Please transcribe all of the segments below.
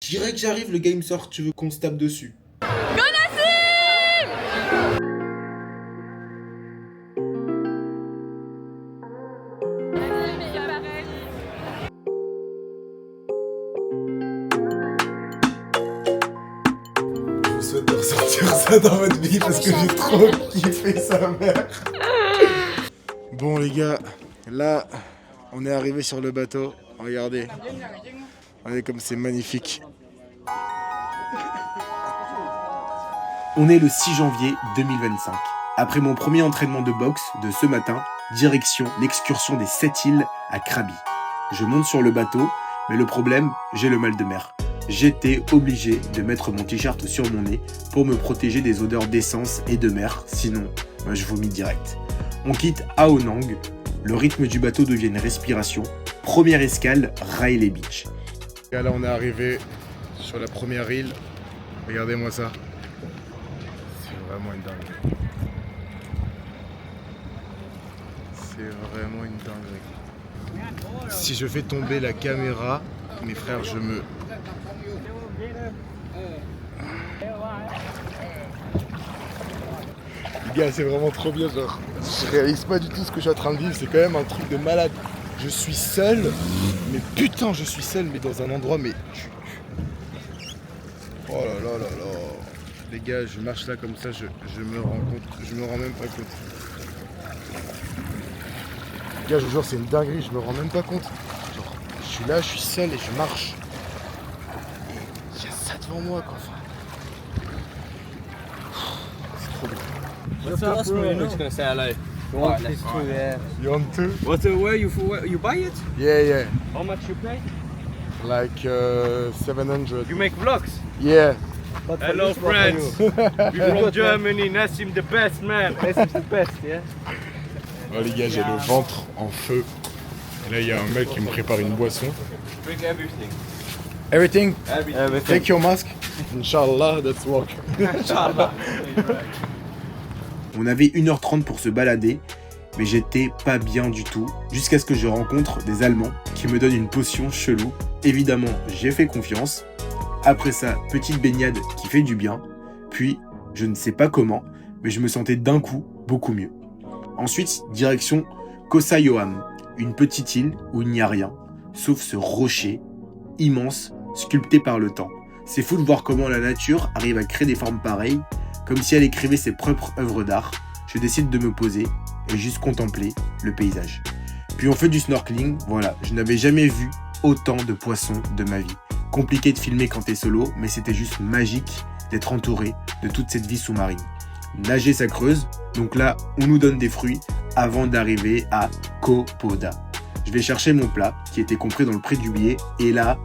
Direct j'arrive, le gars il me sort, tu veux qu'on se tape dessus. Je vous souhaite de ressortir ça dans votre vie parce que j'ai trop kiffé sa mère. Bon les gars, là on est arrivé sur le bateau. Regardez, regardez comme c'est magnifique. On est le 6 janvier 2025. Après mon premier entraînement de boxe de ce matin, direction l'excursion des 7 îles à Krabi. Je monte sur le bateau, mais le problème, j'ai le mal de mer. J'étais obligé de mettre mon t-shirt sur mon nez pour me protéger des odeurs d'essence et de mer, sinon je vomis direct. On quitte Aonang, le rythme du bateau devient une respiration. Première escale, Railay Beach. Et là on est arrivé sur la première île, regardez-moi ça. C'est vraiment une dinguerie. C'est vraiment une dinguerie. Si je fais tomber la caméra, mes frères, je me... Les gars, c'est vraiment trop bien, genre, je réalise pas du tout ce que je suis en train de vivre, c'est quand même un truc de malade. Je suis seul, mais putain, je suis seul, mais dans un endroit, mais... Oh là là là là. Les gars, je marche là comme ça, je me rends compte, je me rends même pas compte. Les gars, je vous jure, c'est une dinguerie, je me rends même pas compte. Genre, je suis là, je suis seul et je marche. Et il y a ça devant moi, quoi. Enfin, c'est trop bien. What's the last one? I'm just gonna say hello. Alright, let's do it. You want to? What's the way you buy it? Yeah, yeah. How much you pay? Like 700. You make vlogs? Yeah. Hello friends. We from Germany. Nassim the best man. Nassim's the best, yeah. Oh les gars, j'ai le ventre en feu. Et là, il y a un mec qui me prépare une boisson. Drink everything. Everything? Everything. Take your mask. Inch'Allah, that's work. Inshallah. On avait 1h30 pour se balader, mais j'étais pas bien du tout, jusqu'à ce que je rencontre des Allemands qui me donnent une potion chelou. Évidemment, j'ai fait confiance. Après ça, petite baignade qui fait du bien. Puis, je ne sais pas comment, mais je me sentais d'un coup beaucoup mieux. Ensuite, direction Koh Sayoam, une petite île où il n'y a rien, sauf ce rocher immense, sculpté par le temps. C'est fou de voir comment la nature arrive à créer des formes pareilles, comme si elle écrivait ses propres œuvres d'art. Je décide de me poser et juste contempler le paysage. Puis on fait du snorkeling, voilà, je n'avais jamais vu autant de poissons de ma vie. Compliqué de filmer quand t'es solo, mais c'était juste magique d'être entouré de toute cette vie sous-marine. Nager ça creuse, donc là on nous donne des fruits avant d'arriver à Koh Poda. Je vais chercher mon plat qui était compris dans le prix du billet et là,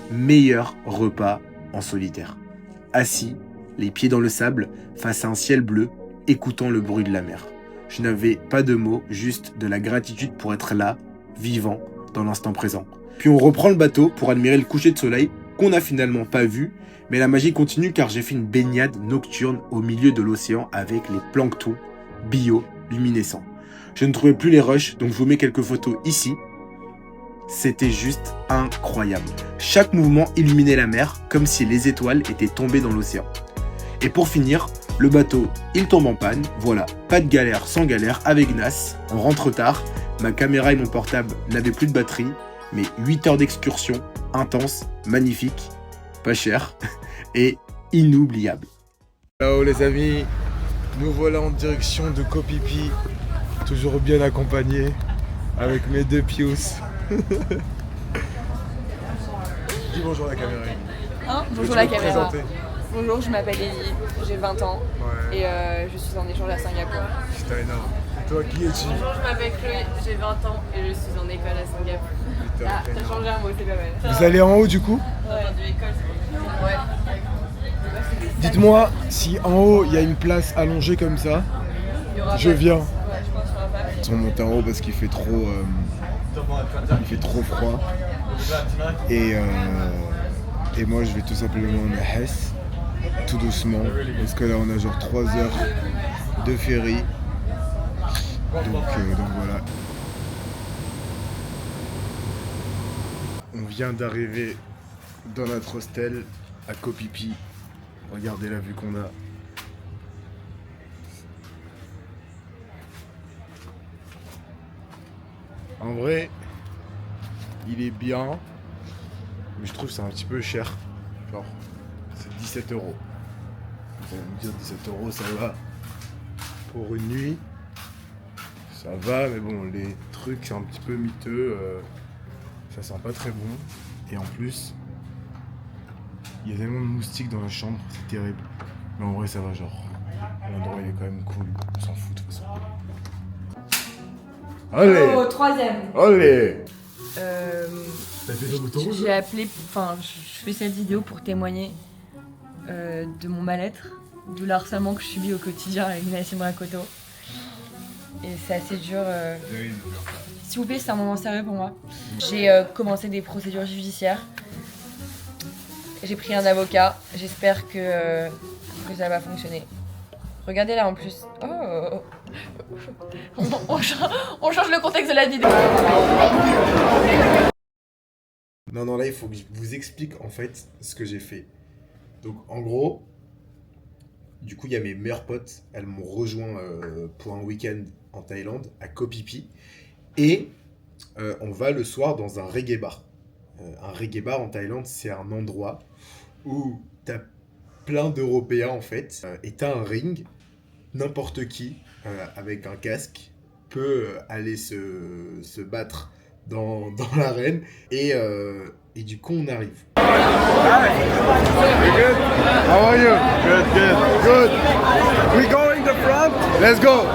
meilleur repas en solitaire. Assis, les pieds dans le sable, face à un ciel bleu, écoutant le bruit de la mer. Je n'avais pas de mots, juste de la gratitude pour être là, vivant, dans l'instant présent. Puis on reprend le bateau pour admirer le coucher de soleil qu'on n'a finalement pas vu, mais la magie continue car j'ai fait une baignade nocturne au milieu de l'océan avec les planctons bioluminescents. Je ne trouvais plus les rushs, donc je vous mets quelques photos ici. C'était juste incroyable. Chaque mouvement illuminait la mer, comme si les étoiles étaient tombées dans l'océan. Et pour finir, le bateau, il tombe en panne. Voilà, pas de galère sans galère avec Nas. On rentre tard, ma caméra et mon portable n'avaient plus de batterie, mais 8 heures d'excursion, intense, magnifique, pas cher et inoubliable. Ciao les amis, nous voilà en direction de Koh Phi Phi, toujours bien accompagné avec mes deux pious. Dis bonjour à la caméra. Hein, bonjour Peux-tu la me caméra. présenter? Bonjour, je m'appelle Ellie, j'ai 20 ans Ouais. et je suis en échange à Singapour. Putain énorme. Et toi qui es-tu? Bonjour, je m'appelle Chloé, j'ai 20 ans et je suis en école à Singapour. Putain, Ah, t'as énorme. changé un mot, c'est pas mal. Vous allez en haut du coup? Ouais. Dites-moi si en haut il y a une place allongée comme ça, Il y aura je pas- viens. Ouais, je pense qu'il y aura pas. On monte en haut parce qu'il fait trop froid et moi je vais tout simplement me hesse tout doucement parce que là on a genre 3 heures de ferry donc voilà. On vient d'arriver dans notre hostel à Koh Phi Phi. Regardez la vue qu'on a. En vrai, il est bien, mais je trouve que c'est un petit peu cher. Genre, c'est 17 €. Vous allez me dire 17 €, ça va pour une nuit. Ça va, mais bon, les trucs, c'est un petit peu miteux. Ça sent pas très bon. Et en plus, il y a tellement de moustiques dans la chambre, c'est terrible. Mais en vrai, ça va, genre. L'endroit, il est quand même cool. On s'en fout de toute façon. Allez! Au troisième. Allez! J'ai appelé, enfin, je fais cette vidéo pour témoigner de mon mal-être, du harcèlement que je subis au quotidien avec Nassim Rakoto. Et c'est assez dur. S'il vous plaît, c'est un moment sérieux pour moi. J'ai commencé des procédures judiciaires. J'ai pris un avocat. J'espère que ça va fonctionner. Regardez là en plus. Oh. On change le contexte de la vidéo. Non, là, il faut que je vous explique en fait ce que j'ai fait. Donc, en gros, du coup, il y a mes meilleures potes. Elles m'ont rejoint pour un week-end en Thaïlande, à Koh Phi Phi. Et on va le soir dans un reggae bar. Un reggae bar en Thaïlande, c'est un endroit où t'as plein d'Européens en fait. Et t'as un ring. N'importe qui, avec un casque, peut aller se battre dans l'arène. Et du coup, on arrive. How are you? Good. We go in the front. Let's go!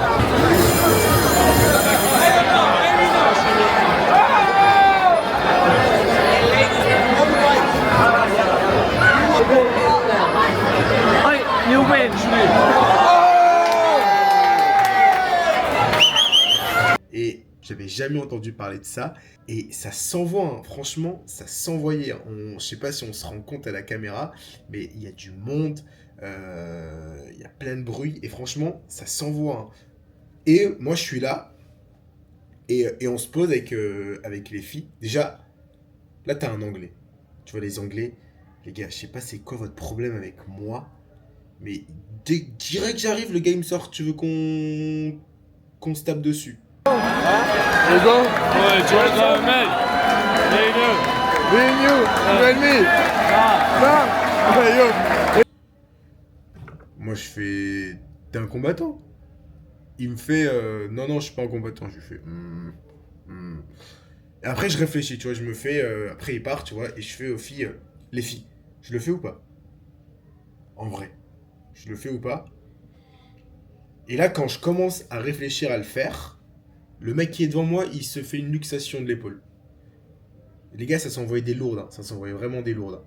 You win. Et j'avais jamais entendu parler de ça. Et ça s'envoie, hein. Franchement, ça s'envoyait. Je sais pas si on se rend compte à la caméra, mais il y a du monde, il y a plein de bruit. Et franchement, ça s'envoie. Hein. Et moi, je suis là. Et on se pose avec les filles. Déjà, là, t'as un Anglais. Tu vois, les Anglais, les gars, je sais pas c'est quoi votre problème avec moi. Mais direct que j'arrive, le gars, il me sort. Tu veux qu'on se tape dessus? You go? Ouais, tu vois ça, mec. Me and you and me. Non. Moi je fais. T'es un combattant? Il me fait non, je suis pas un combattant. Je lui fais Et après je réfléchis, tu vois, je me fais après il part, tu vois, et je fais aux filles les filles, je le fais ou pas? En vrai, je le fais ou pas? Et là quand je commence à réfléchir à le faire, le mec qui est devant moi, il se fait une luxation de l'épaule. Les gars, ça s'envoyait des lourdes, hein. Ça s'envoyait vraiment des lourdes. Hein.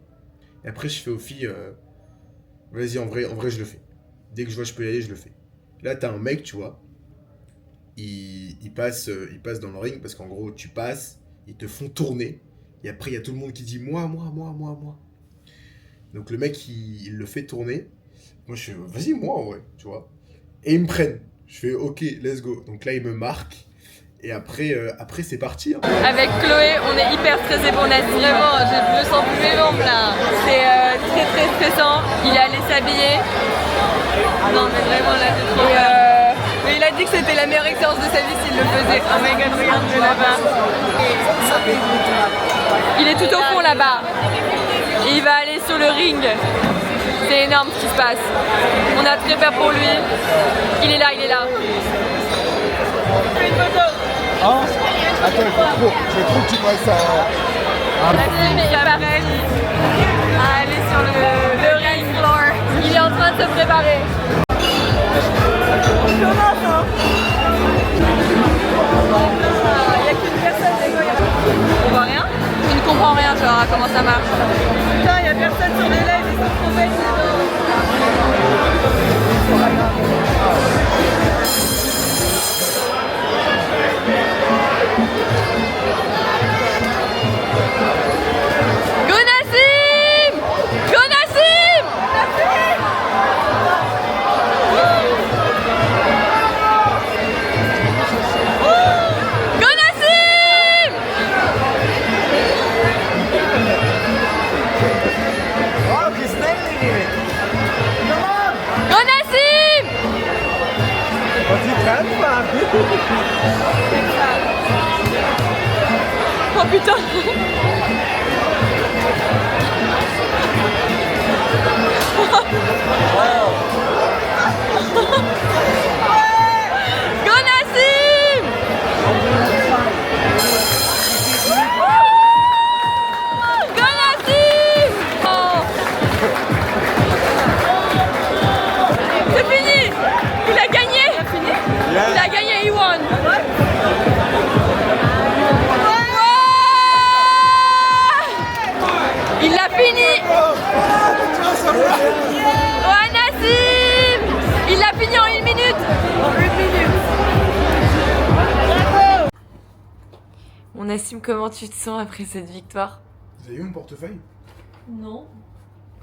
Et après, je fais aux filles, vas-y, en vrai, je le fais. Dès que je vois que je peux y aller, je le fais. Là, t'as un mec, tu vois, il passe dans le ring, parce qu'en gros, tu passes, ils te font tourner, et après, il y a tout le monde qui dit, moi. Donc le mec, il le fait tourner. Moi, je fais, vas-y, moi, en vrai, tu vois. Et ils me prennent. Je fais, ok, let's go. Donc là, il me marque. Et après c'est parti. Hein. Avec Chloé, on est hyper stressés pour Nassim. Vraiment, je sens plus mes membres là. C'est très stressant. Il est allé s'habiller. Non, mais vraiment là, c'est trop bien. Mais il a dit que c'était la meilleure expérience de sa vie s'il le faisait. Oh my god, regarde là-bas. Il est tout au fond là-bas. Et il va aller sur le ring. C'est énorme ce qui se passe. On a très peur pour lui. Il est là. Une photo. Hein? Attends, je veux trop que tu fasses ça. Nassim est prêt à aller sur le ring floor. Il est en train de se préparer. On commence, hein? Il n'y a qu'une personne, les gars. On voit rien? Je ne comprends rien, genre, comment ça marche. Putain, il n'y a personne sur les lives, ils sont trop bêtes, Go Nassim! Go Nassim! Go Nassim! Go Nassim! Oh putain! Go Nassim! Go Nassim! Oh. C'est fini! Il a gagné! Il a gagné, he won! Il l'a fini! Oh Nassim! Il l'a fini en 1 minute! Mon Nassim, comment tu te sens après cette victoire? Vous avez eu mon portefeuille? Non.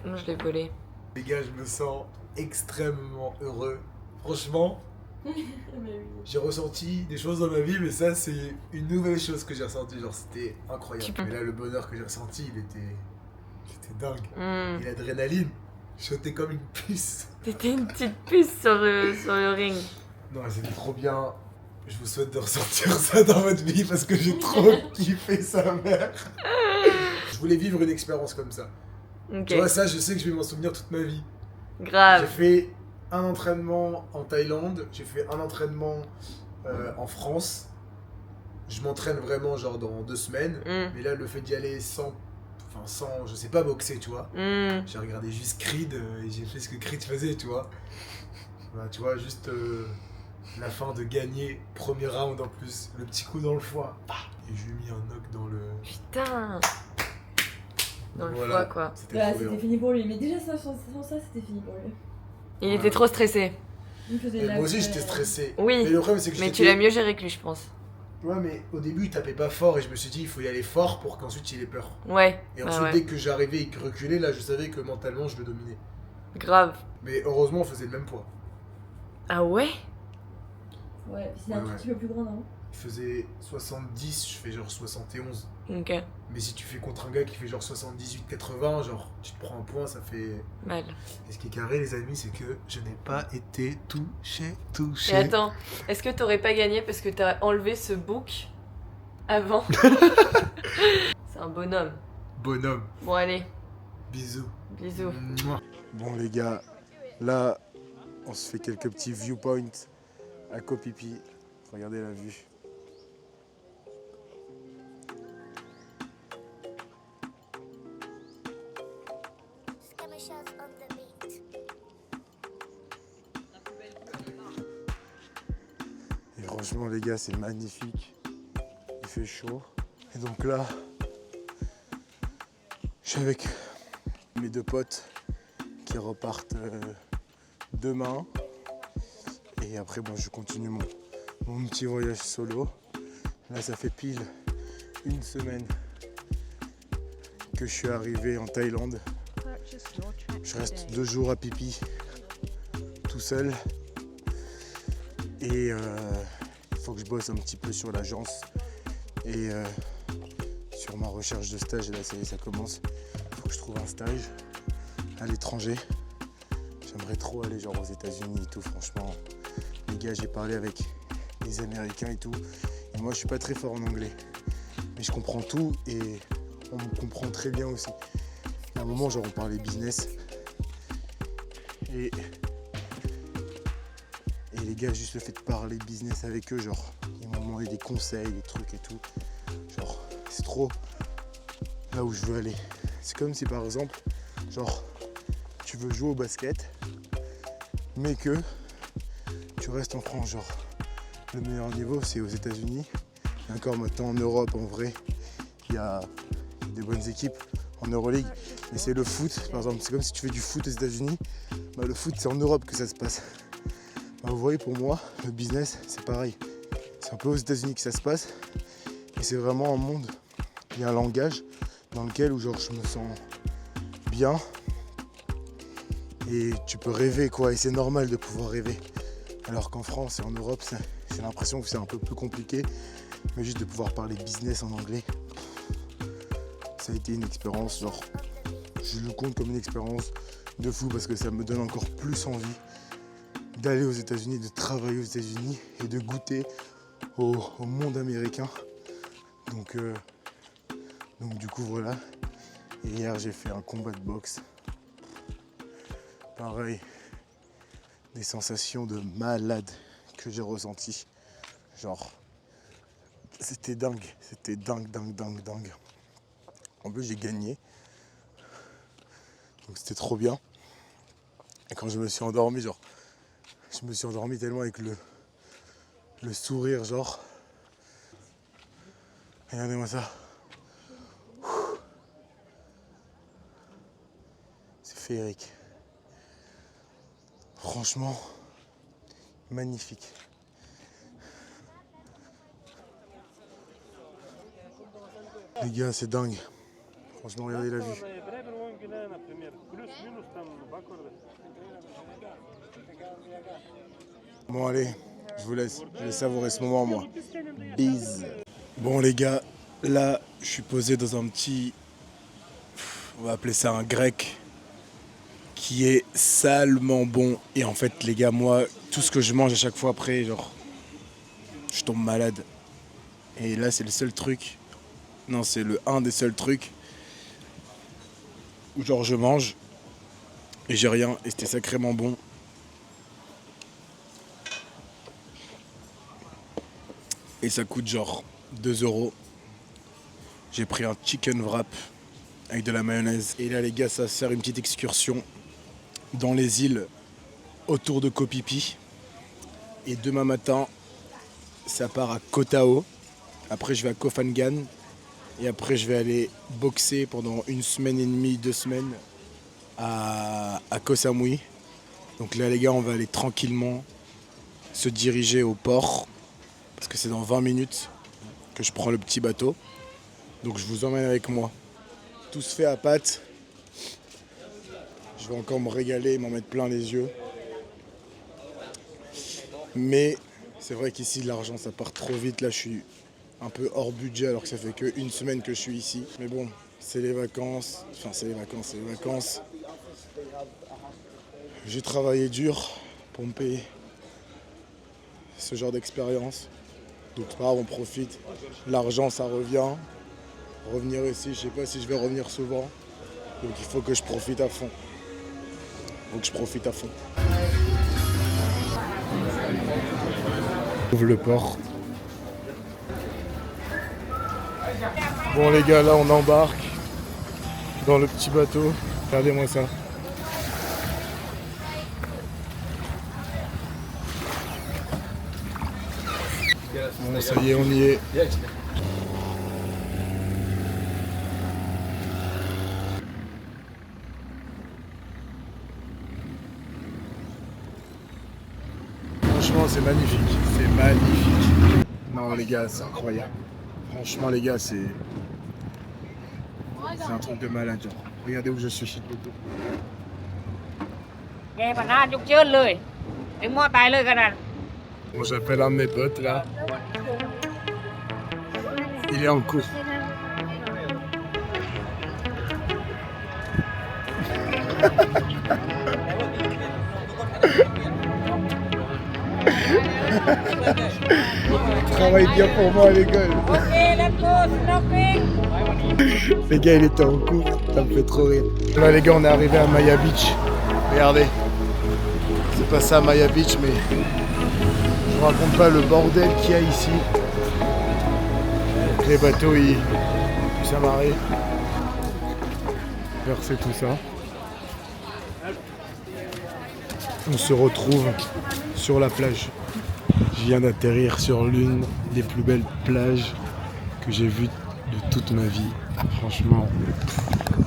Non, je l'ai volé. Les gars, je me sens extrêmement heureux. Franchement, j'ai ressenti des choses dans ma vie, mais ça, c'est une nouvelle chose que j'ai ressentie. Genre, c'était incroyable. Mais là, le bonheur que j'ai ressenti, c'était dingue. Et l'adrénaline, je sautais comme une puce. T'étais une petite puce sur le ring. Non, c'était trop bien. Je vous souhaite de ressentir ça dans votre vie parce que j'ai trop kiffé sa mère. Je voulais vivre une expérience comme ça. Ok. Tu vois, ça, je sais que je vais m'en souvenir toute ma vie. Grave. J'ai fait un entraînement en Thaïlande, j'ai fait un entraînement en France. Je m'entraîne vraiment genre dans 2 semaines. Mais là, le fait d'y aller sans, je sais pas boxer, tu vois. J'ai regardé juste Creed et j'ai fait ce que Creed faisait, tu vois. Bah, tu vois, juste la fin de gagner, premier round en plus, le petit coup dans le foie. Et je lui ai mis un knock dans le... Putain. Dans le Voilà. foie, quoi. C'était trop bien. fini pour lui, mais déjà sans ça, c'était fini pour lui. Il était trop stressé. Il faisait Et la- moi aussi j'étais stressé. Oui. Mais le problème c'est que Mais tu l'as mieux géré que lui, je pense. Ouais, mais au début il tapait pas fort et je me suis dit il faut y aller fort pour qu'ensuite il ait peur. Ouais. Et Bah ensuite ouais. dès que j'arrivais et que reculait, là je savais que mentalement je le dominais. Grave. Mais heureusement on faisait le même poids. Ah ouais? Ouais, c'est un Ouais, tout ouais. petit peu plus grand, non? Il faisait 70, je fais genre 71. Ok. Mais si tu fais contre un gars qui fait genre 78-80, genre tu te prends un point, ça fait... Mal. Et ce qui est carré les amis, c'est que je n'ai pas été touché. Et attends, est-ce que t'aurais pas gagné parce que t'as enlevé ce bouc avant? C'est un bonhomme. Bonhomme. Bon allez, Bisous. bisous. Mouah. Bon les gars, là on se fait quelques petits viewpoints à Koh Phi Phi. Regardez la vue. Et franchement les gars, c'est magnifique. Il fait chaud. Et donc là, je suis avec mes 2 potes qui repartent demain. Et après, bon, je continue mon petit voyage solo. Là, ça fait pile 1 semaine que je suis arrivé en Thaïlande. Je reste 2 jours à Phi Phi, tout seul. Et il faut que je bosse un petit peu sur l'agence et sur ma recherche de stage. Et là, ça y est, ça commence. Il faut que je trouve un stage à l'étranger. J'aimerais trop aller genre aux États-Unis et tout, franchement. Les gars, j'ai parlé avec les Américains et tout. Et moi, je suis pas très fort en anglais. Mais je comprends tout et on me comprend très bien aussi. À un moment, genre, on parlait business. Et les gars, juste le fait de parler business avec eux, genre, ils m'ont demandé des conseils, des trucs et tout. Genre, c'est trop là où je veux aller. C'est comme si, par exemple, genre, tu veux jouer au basket, mais que tu restes en France, genre le meilleur niveau c'est aux États-Unis. Et encore maintenant en Europe, en vrai, il y a des bonnes équipes en Euroleague, mais c'est le foot, par exemple, c'est comme si tu fais du foot aux États-Unis, bah, le foot c'est en Europe que ça se passe. Bah, vous voyez, pour moi, le business c'est pareil, c'est un peu aux États-Unis que ça se passe, et c'est vraiment un monde, il y a un langage dans lequel où, genre, je me sens bien. Et tu peux rêver quoi, et c'est normal de pouvoir rêver. Alors qu'en France et en Europe, j'ai l'impression que c'est un peu plus compliqué. Mais juste de pouvoir parler business en anglais, ça a été une expérience genre je le compte comme une expérience de fou parce que ça me donne encore plus envie d'aller aux États-Unis, de travailler aux États-Unis et de goûter au monde américain. Donc du coup voilà. Et hier j'ai fait un combat de boxe. Pareil, des sensations de malade que j'ai ressenties. Genre, c'était dingue, dingue. En plus j'ai gagné. Donc c'était trop bien. Et quand je me suis endormi, genre, je me suis endormi tellement avec le sourire, genre. Regardez-moi ça. C'est féerique. Franchement, magnifique. Les gars, c'est dingue. Franchement, regardez la vue. Bon allez, je vous laisse. Je vais savourer ce moment moi. Bise. Bon les gars, là je suis posé dans un petit, on va appeler ça un grec, qui est salement bon. Et en fait les gars, moi, tout ce que je mange à chaque fois après, genre, je tombe malade. Et là c'est le seul truc, non c'est un des seuls trucs où genre je mange et j'ai rien et c'était sacrément bon. Et ça coûte genre 2 €. J'ai pris un chicken wrap avec de la mayonnaise. Et là les gars, ça sert une petite excursion dans les îles autour de Koh Phi Phi. Et demain matin, ça part à Koh Tao. Après je vais à Koh Phangan. Et après je vais aller boxer pendant 1 semaine et demie, 2 semaines à Koh Samui. Donc là les gars, on va aller tranquillement se diriger au port. Parce que c'est dans 20 minutes que je prends le petit bateau. Donc je vous emmène avec moi. Tout se fait à pattes. Je vais encore me régaler, m'en mettre plein les yeux. Mais c'est vrai qu'ici l'argent ça part trop vite. Là je suis un peu hors budget alors que ça fait qu'1 semaine que je suis ici. Mais bon, c'est les vacances. Enfin c'est les vacances. J'ai travaillé dur pour me payer ce genre d'expérience. Donc c'est pas grave, on profite. L'argent ça revient. Revenir ici, je sais pas si je vais revenir souvent. Donc il faut que je profite à fond. Ouvre le port. Bon les gars, là on embarque dans le petit bateau. Regardez-moi ça. Bon, ça y est, on y est. Franchement, c'est magnifique. Non, les gars, c'est incroyable. Franchement, les gars, c'est un truc de malade. Genre. Regardez où je suis. Bon, j'appelle un de mes potes là. Il est en cours. Travaille bien pour moi à l'école. Les gars, il était en cours, ça me fait trop rire. Là les gars, on est arrivé à Maya Beach. Regardez. C'est pas ça Maya Beach, mais je vous raconte pas le bordel qu'il y a ici. Donc, les bateaux, ils s'amarrent. Verser tout ça. On se retrouve sur la plage. Je viens d'atterrir sur l'une des plus belles plages que j'ai vues de toute ma vie. Franchement,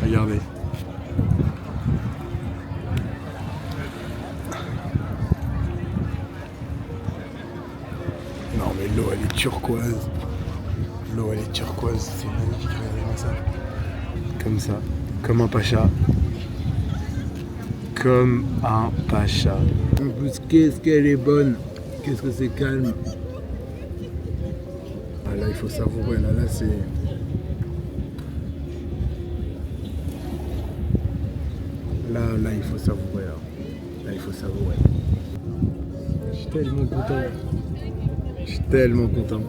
regardez. Non mais l'eau elle est turquoise. C'est magnifique, regardez-moi ça. Comme ça, comme un pacha. En plus, qu'est-ce qu'elle est bonne. Qu'est-ce que c'est calme. Ah là, il faut savourer. Là, c'est... Là, il faut savourer. Là, il faut savourer. Je suis tellement content. Je suis tellement content.